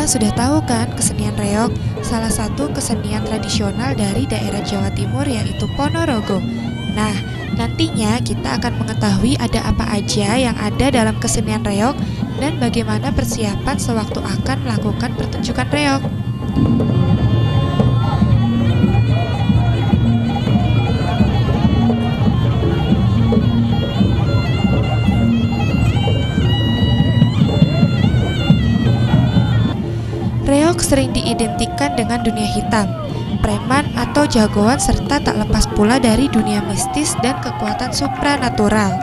sudah tahu kan kesenian reog? Salah satu kesenian tradisional dari daerah Jawa Timur yaitu Ponorogo. Nah, nantinya kita akan mengetahui ada apa aja yang ada dalam kesenian reog dan bagaimana persiapan sewaktu akan melakukan pertunjukan reog. Reog sering diidentikan dengan dunia hitam, preman atau jagoan serta tak lepas pula dari dunia mistis dan kekuatan supranatural.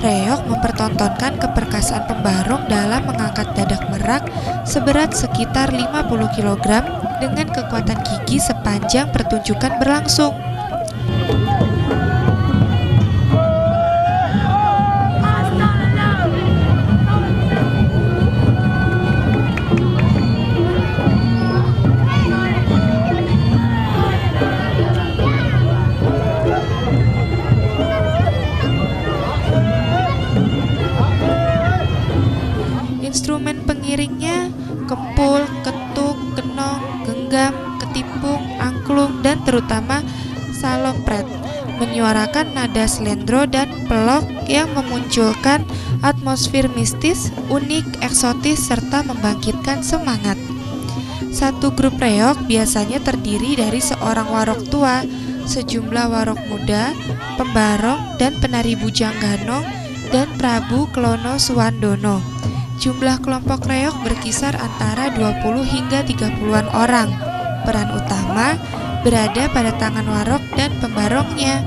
Reog mempertontonkan keperkasaan pembarong dalam mengangkat dadak merak seberat sekitar 50 kg dengan kekuatan gigi sepanjang pertunjukan berlangsung. Instrumen pengiringnya kempul, ketuk, kenong, genggam, ketipung, angklung, dan terutama salompret menyuarakan nada slendro dan pelok yang memunculkan atmosfer mistis, unik, eksotis, serta membangkitkan semangat. Satu grup reog biasanya terdiri dari seorang warok tua, sejumlah warok muda, pembarong, dan penari bujang ganong, dan Prabu Klono Suwandono. Jumlah kelompok reog berkisar antara 20 hingga 30-an orang. Peran utama berada pada tangan warok dan pembarongnya.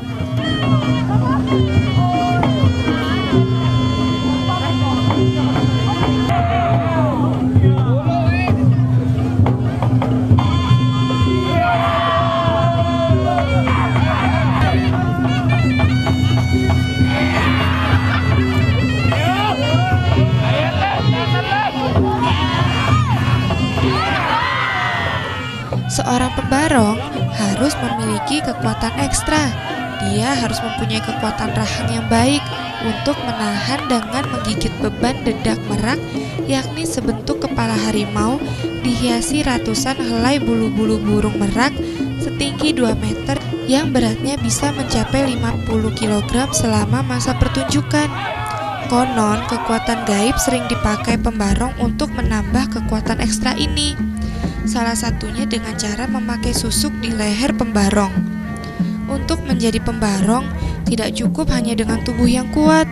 Seorang pembarong harus memiliki kekuatan ekstra. Dia harus mempunyai kekuatan rahang yang baik untuk menahan dengan menggigit beban dedak merak, yakni sebentuk kepala harimau dihiasi ratusan helai bulu-bulu burung merak setinggi 2 meter yang beratnya bisa mencapai 50 kg selama masa pertunjukan. Konon, kekuatan gaib sering dipakai pembarong untuk menambah kekuatan ekstra ini. Salah satunya dengan cara memakai susuk di leher pembarong. Untuk menjadi pembarong, tidak cukup hanya dengan tubuh yang kuat.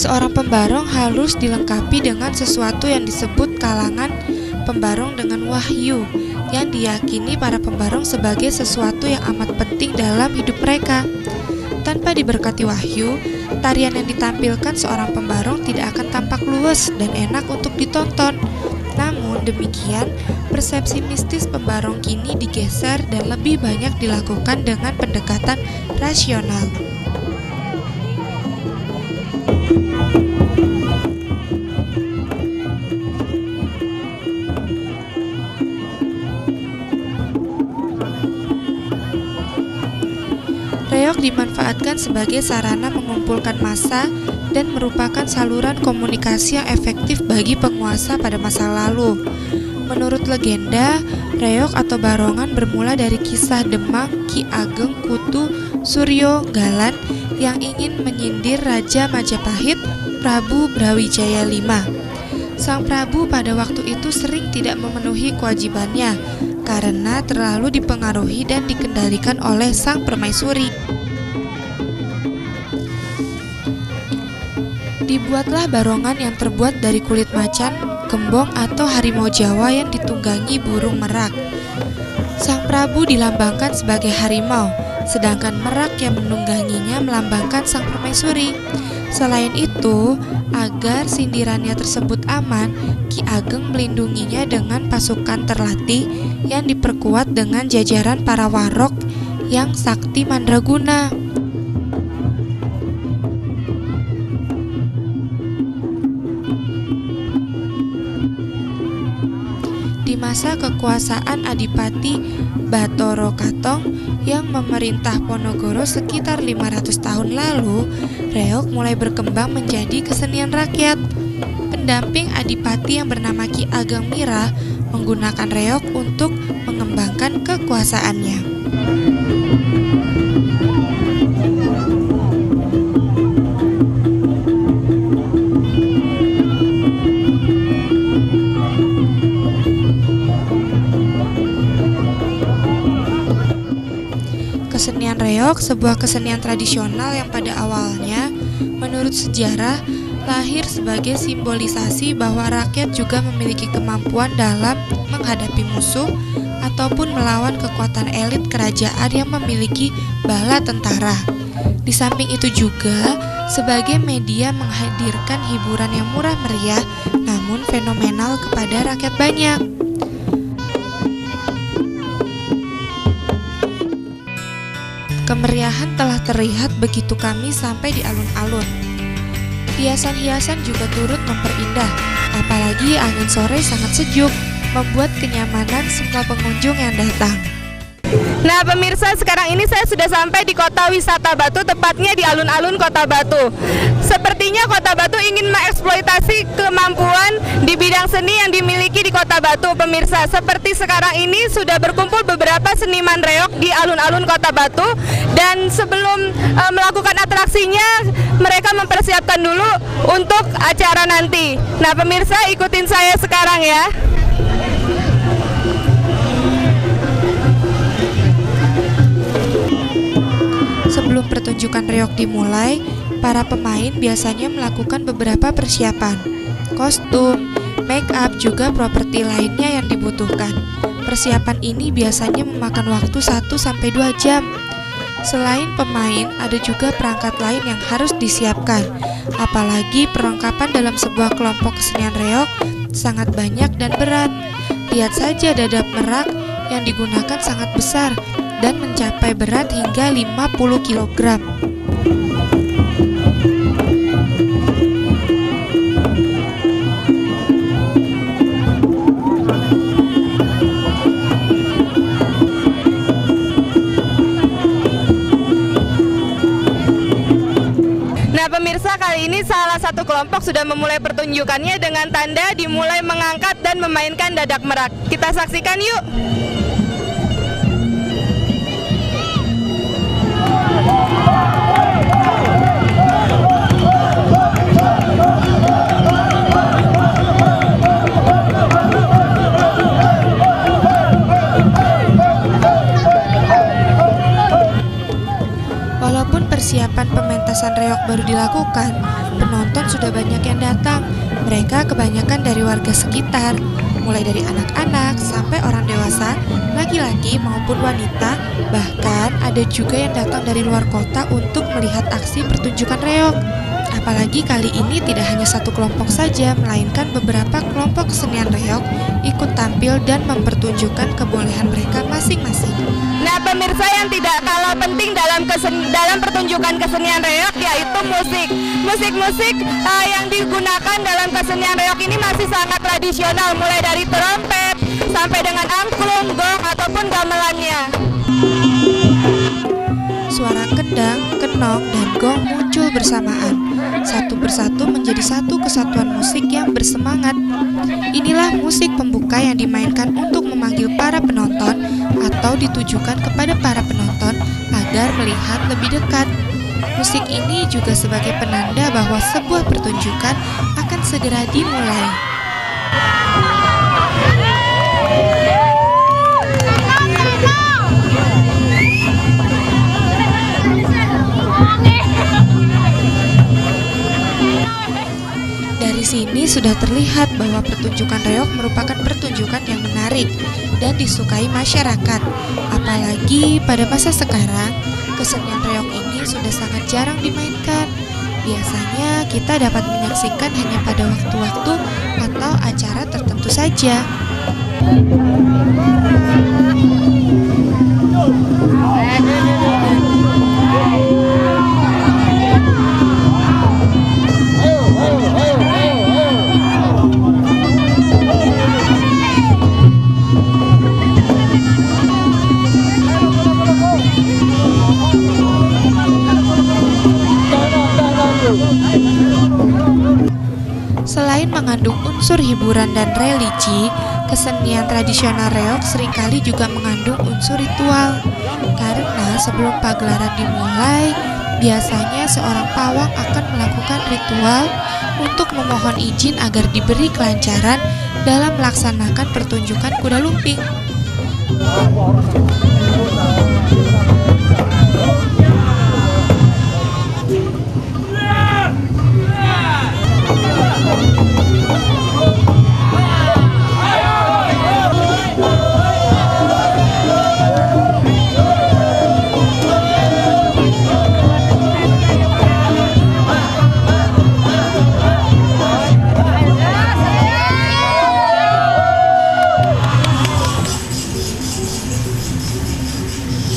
Seorang pembarong harus dilengkapi dengan sesuatu yang disebut kalangan pembarong dengan wahyu, yang diyakini para pembarong sebagai sesuatu yang amat penting dalam hidup mereka. Tanpa diberkati wahyu, tarian yang ditampilkan seorang pembarong tidak akan tampak luwes dan enak untuk ditonton. Namun demikian, persepsi mistis pembarong kini digeser dan lebih banyak dilakukan dengan pendekatan rasional. Reog dimanfaatkan sebagai sarana mengumpulkan massa dan merupakan saluran komunikasi yang efektif bagi penguasa pada masa lalu. Menurut legenda, reog atau barongan bermula dari kisah Demang Ki Ageng Kutu Suryo Galan yang ingin menyindir Raja Majapahit Prabu Brawijaya V. Sang Prabu pada waktu itu sering tidak memenuhi kewajibannya karena terlalu dipengaruhi dan dikendalikan oleh sang permaisuri. Dibuatlah barongan yang terbuat dari kulit macan, gembong atau harimau Jawa yang ditunggangi burung merak. Sang Prabu dilambangkan sebagai harimau, sedangkan merak yang menungganginya melambangkan sang permaisuri. Selain itu, agar sindirannya tersebut aman, Ki Ageng melindunginya dengan pasukan terlatih yang diperkuat dengan jajaran para warok yang sakti mandraguna. masa kekuasaan Adipati Bathara Katong yang memerintah Ponorogo sekitar 500 tahun lalu, reog mulai berkembang menjadi kesenian rakyat. Pendamping Adipati yang bernama Ki Ageng Mira menggunakan reog untuk mengembangkan kekuasaannya. Kesenian reog, sebuah kesenian tradisional yang pada awalnya, menurut sejarah, lahir sebagai simbolisasi bahwa rakyat juga memiliki kemampuan dalam menghadapi musuh ataupun melawan kekuatan elit kerajaan yang memiliki bala tentara. Di samping itu juga, sebagai media menghadirkan hiburan yang murah meriah namun fenomenal kepada rakyat banyak. Kemeriahan telah terlihat begitu kami sampai di alun-alun. Hiasan-hiasan juga turut memperindah, apalagi angin sore sangat sejuk, membuat kenyamanan semua pengunjung yang datang. Nah pemirsa, sekarang ini saya sudah sampai di kota wisata Batu, tepatnya di alun-alun kota Batu. Sepertinya kota Batu ingin mengeksploitasi kemampuan di bidang seni yang dimiliki di kota Batu, pemirsa. Seperti sekarang ini sudah berkumpul beberapa seniman reog di alun-alun kota Batu. Dan sebelum melakukan atraksinya, mereka mempersiapkan dulu untuk acara nanti. Nah pemirsa, ikutin saya sekarang ya. Sebelum pertunjukan reog dimulai, para pemain biasanya melakukan beberapa persiapan. Kostum, make up, juga properti lainnya yang dibutuhkan. Persiapan ini biasanya memakan waktu 1-2 jam. Selain pemain, ada juga perangkat lain yang harus disiapkan. Apalagi perlengkapan dalam sebuah kelompok kesenian reog sangat banyak dan berat. Lihat saja dadak merak yang digunakan sangat besar dan mencapai berat hingga 50 kg. Nah pemirsa, kali ini salah satu kelompok sudah memulai pertunjukannya dengan tanda dimulai mengangkat dan memainkan dadak merak. Kita saksikan yuk. Walaupun persiapan pementasan reog baru dilakukan, penonton sudah banyak yang datang. Mereka kebanyakan dari warga sekitar, mulai dari anak-anak sampai orang dewasa, laki-laki maupun wanita. Bahkan ada juga yang datang dari luar kota untuk melihat aksi pertunjukan reog. Apalagi kali ini tidak hanya satu kelompok saja, melainkan beberapa kelompok kesenian reog ikut tampil dan mempertunjukkan kebolehan mereka masing-masing. Nah pemirsa, yang tidak kalah penting dalam pertunjukan kesenian reog yaitu musik. Musik-musik yang digunakan dalam kesenian reog ini masih sangat tradisional, mulai dari trompet sampai dengan angklung, gong ataupun gamelannya. Suara kendang, kenong, dan gong muncul bersamaan. Satu persatu menjadi satu kesatuan musik yang bersemangat. Inilah musik pembuka yang dimainkan untuk memanggil para penonton atau ditujukan kepada para penonton agar melihat lebih dekat. Musik ini juga sebagai penanda bahwa sebuah pertunjukan akan segera dimulai. Dari sini sudah terlihat bahwa pertunjukan reog merupakan pertunjukan yang menarik dan disukai masyarakat. Apalagi pada masa sekarang, kesenian reog ini sudah sangat jarang dimainkan. Biasanya kita dapat menyaksikan hanya pada waktu-waktu atau acara tertentu saja. Selain mengandung unsur hiburan dan religi, kesenian tradisional reog seringkali juga mengandung unsur ritual. Karena sebelum pagelaran dimulai, biasanya seorang pawang akan melakukan ritual untuk memohon izin agar diberi kelancaran dalam melaksanakan pertunjukan kuda lumping.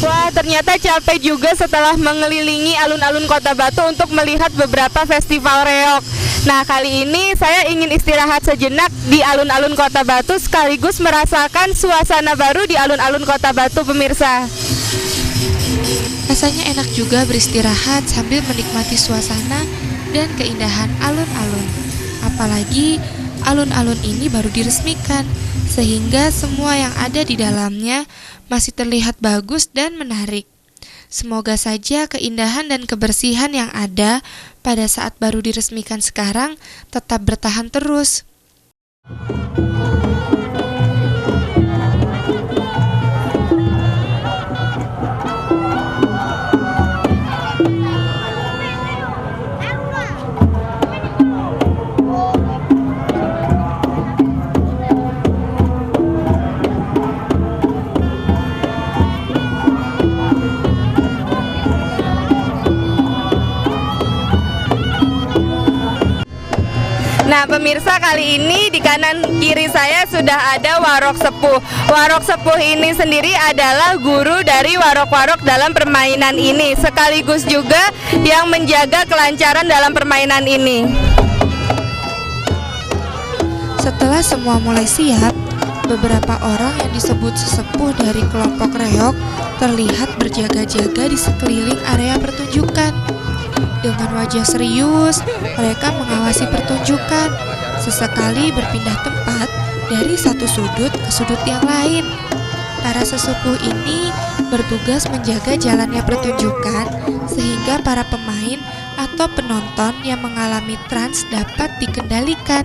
Wah, ternyata capek juga setelah mengelilingi alun-alun Kota Batu untuk melihat beberapa festival reog. Nah, kali ini saya ingin istirahat sejenak di alun-alun Kota Batu sekaligus merasakan suasana baru di alun-alun Kota Batu, pemirsa. Rasanya enak juga beristirahat sambil menikmati suasana dan keindahan alun-alun. Apalagi alun-alun ini baru diresmikan, sehingga semua yang ada di dalamnya masih terlihat bagus dan menarik. Semoga saja keindahan dan kebersihan yang ada pada saat baru diresmikan sekarang tetap bertahan terus. Nah, pemirsa, kali ini di kanan kiri saya sudah ada Warok Sepuh. Warok Sepuh ini sendiri adalah guru dari warok-warok dalam permainan ini, sekaligus juga yang menjaga kelancaran dalam permainan ini. Setelah semua mulai siap, beberapa orang yang disebut sesepuh dari kelompok reog terlihat berjaga-jaga di sekeliling area pertunjukan. Dengan wajah serius, mereka mengawasi pertunjukan, sesekali berpindah tempat dari satu sudut ke sudut yang lain. Para sesepuh ini bertugas menjaga jalannya pertunjukan sehingga para pemain atau penonton yang mengalami trans dapat dikendalikan.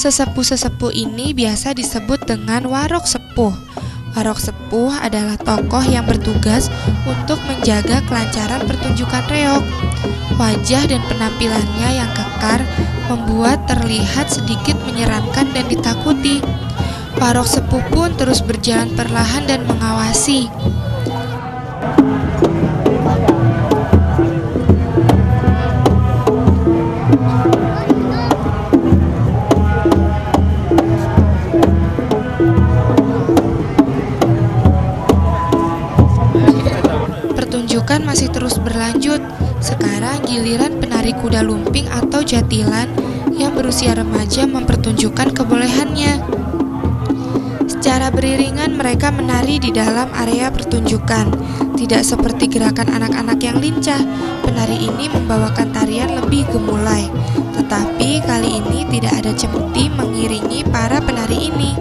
Sesepuh-sesepuh ini biasa disebut dengan warok sepuh. Warok sepuh adalah tokoh yang bertugas untuk menjaga kelancaran pertunjukan reog. Wajah dan penampilannya yang kekar membuat terlihat sedikit menyeramkan dan ditakuti. Warok sepuh pun terus berjalan perlahan dan mengawasi. Pertunjukan masih terus berlanjut. Sekarang giliran penari kuda lumping atau jatilan yang berusia remaja mempertunjukkan kebolehannya. Secara beriringan mereka menari di dalam area pertunjukan. Tidak seperti gerakan anak-anak yang lincah, penari ini membawakan tarian lebih gemulai. Tetapi kali ini tidak ada cemeti mengiringi para penari ini.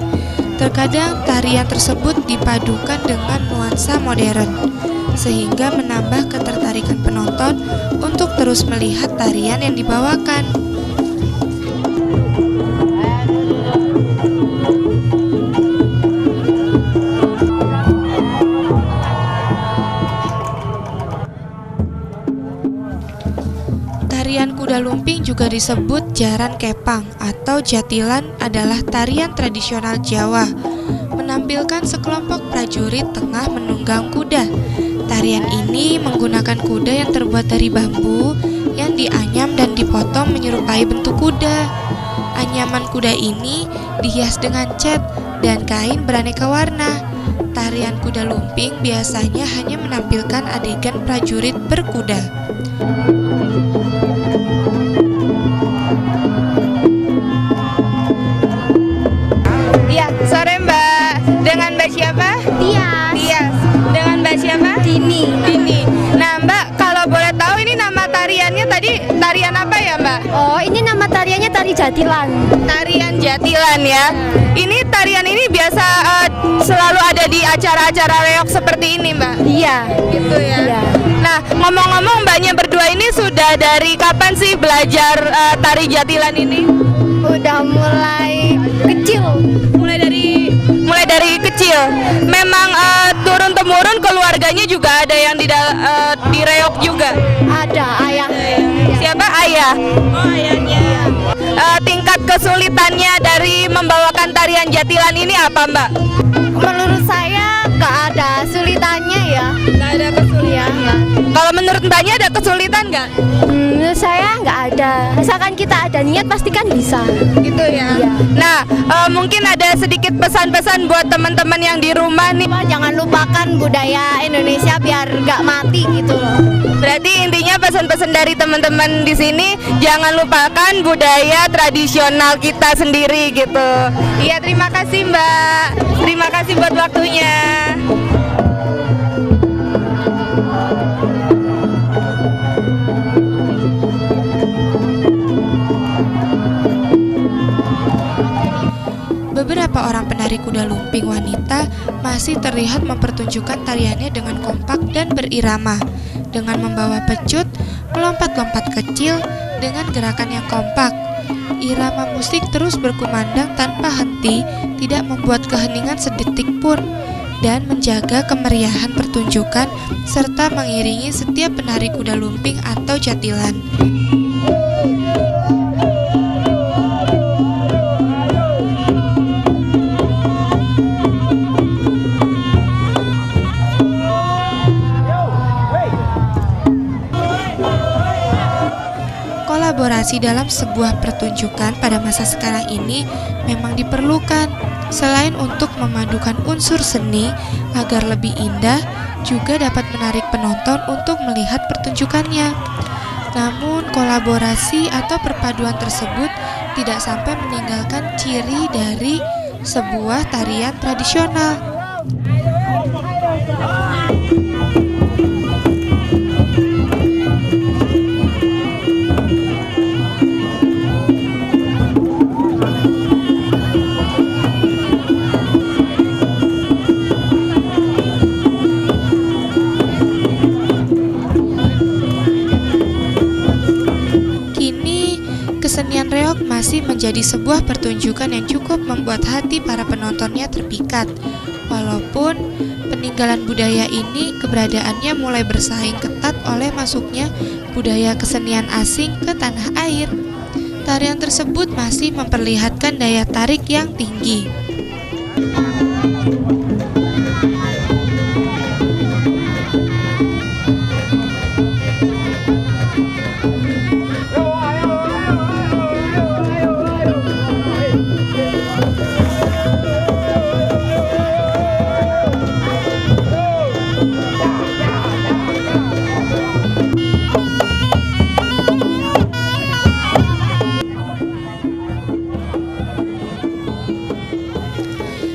Terkadang tarian tersebut dipadukan dengan nuansa modern, sehingga menambah ketertarikan penonton untuk terus melihat tarian yang dibawakan. Tarian kuda lumping juga disebut jaran kepang atau jatilan adalah tarian tradisional Jawa, menampilkan sekelompok prajurit tengah menunggang kuda. Tarian ini menggunakan kuda yang terbuat dari bambu yang dianyam dan dipotong menyerupai bentuk kuda. Anyaman kuda ini dihias dengan cat dan kain beraneka warna. Tarian kuda lumping biasanya hanya menampilkan adegan prajurit berkuda. tadi tarian apa ya Mbak? Oh, ini nama tariannya tari jatilan. Tarian jatilan ya. Ini tarian ini biasa selalu ada di acara-acara reog seperti ini Mbak? Iya. Gitu ya. Iya. Nah, ngomong-ngomong Mbaknya berdua ini sudah dari kapan sih belajar tari jatilan ini? Udah mulai kecil. Mulai dari kecil. Memang turun temurun keluarganya juga ada yang di reog juga. Ada ayah. Siapa? Ayah. Oh, ayahnya. Tingkat kesulitannya dari membawakan tarian jatilan ini apa, Mbak? Menurut saya nggak ada sulitannya ya. Nggak ada kesulitan. Iya. Kalau menurut Mbaknya ada kesulitan nggak? Menurut saya nggak ada. Misalkan kita ada niat pasti kan bisa. Gitu ya. Iya. Nah, mungkin ada sedikit pesan-pesan buat teman-teman yang di rumah nih. Jangan lupakan budaya Indonesia biar nggak mati gitu loh. Berarti intinya pesan-pesan dari teman-teman di sini, jangan lupakan budaya tradisional kita sendiri gitu. Iya, terima kasih Mbak. Terima kasih buat waktunya. Beberapa orang penari kuda lumping wanita masih terlihat mempertunjukkan tariannya dengan kompak dan berirama, dengan membawa pecut, melompat-lompat kecil dengan gerakan yang kompak. Irama musik terus berkumandang tanpa henti, tidak membuat keheningan sedetik pun, dan menjaga kemeriahan pertunjukan serta mengiringi setiap penari kuda lumping atau jatilan. Kolaborasi dalam sebuah pertunjukan pada masa sekarang ini memang diperlukan. Selain untuk memadukan unsur seni agar lebih indah, juga dapat menarik penonton untuk melihat pertunjukannya. Namun, kolaborasi atau perpaduan tersebut tidak sampai meninggalkan ciri dari sebuah tarian tradisional. Kesenian reog masih menjadi sebuah pertunjukan yang cukup membuat hati para penontonnya terpikat. Walaupun peninggalan budaya ini keberadaannya mulai bersaing ketat oleh masuknya budaya kesenian asing ke tanah air. Tarian tersebut masih memperlihatkan daya tarik yang tinggi.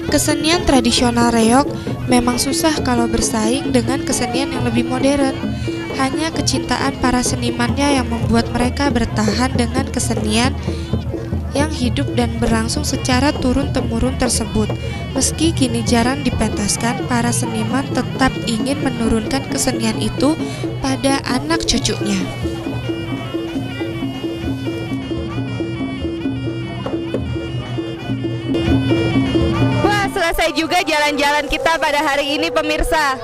Kesenian tradisional reog memang susah kalau bersaing dengan kesenian yang lebih modern. Hanya kecintaan para senimannya yang membuat mereka bertahan dengan kesenian yang hidup dan berlangsung secara turun-temurun tersebut. Meski kini jarang dipentaskan, para seniman tetap ingin menurunkan kesenian itu pada anak cucunya. Selesai juga jalan-jalan kita pada hari ini pemirsa.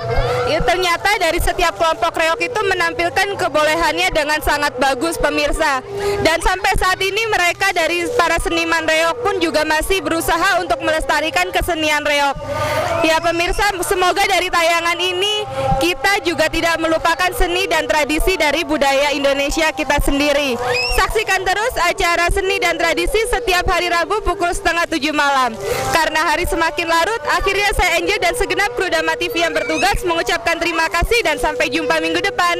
Ya, ternyata dari setiap kelompok reog itu menampilkan kebolehannya dengan sangat bagus pemirsa. Dan sampai saat ini mereka dari para seniman reog pun juga masih berusaha untuk melestarikan kesenian reog. Ya pemirsa, semoga dari tayangan ini kita juga tidak melupakan seni dan tradisi dari budaya Indonesia kita sendiri. Saksikan terus acara seni dan tradisi setiap hari Rabu pukul 6:30 malam. Karena hari semakin larut, akhirnya saya Angel dan segenap kru Dama TV yang bertugas mengucapkan terima kasih dan sampai jumpa minggu depan.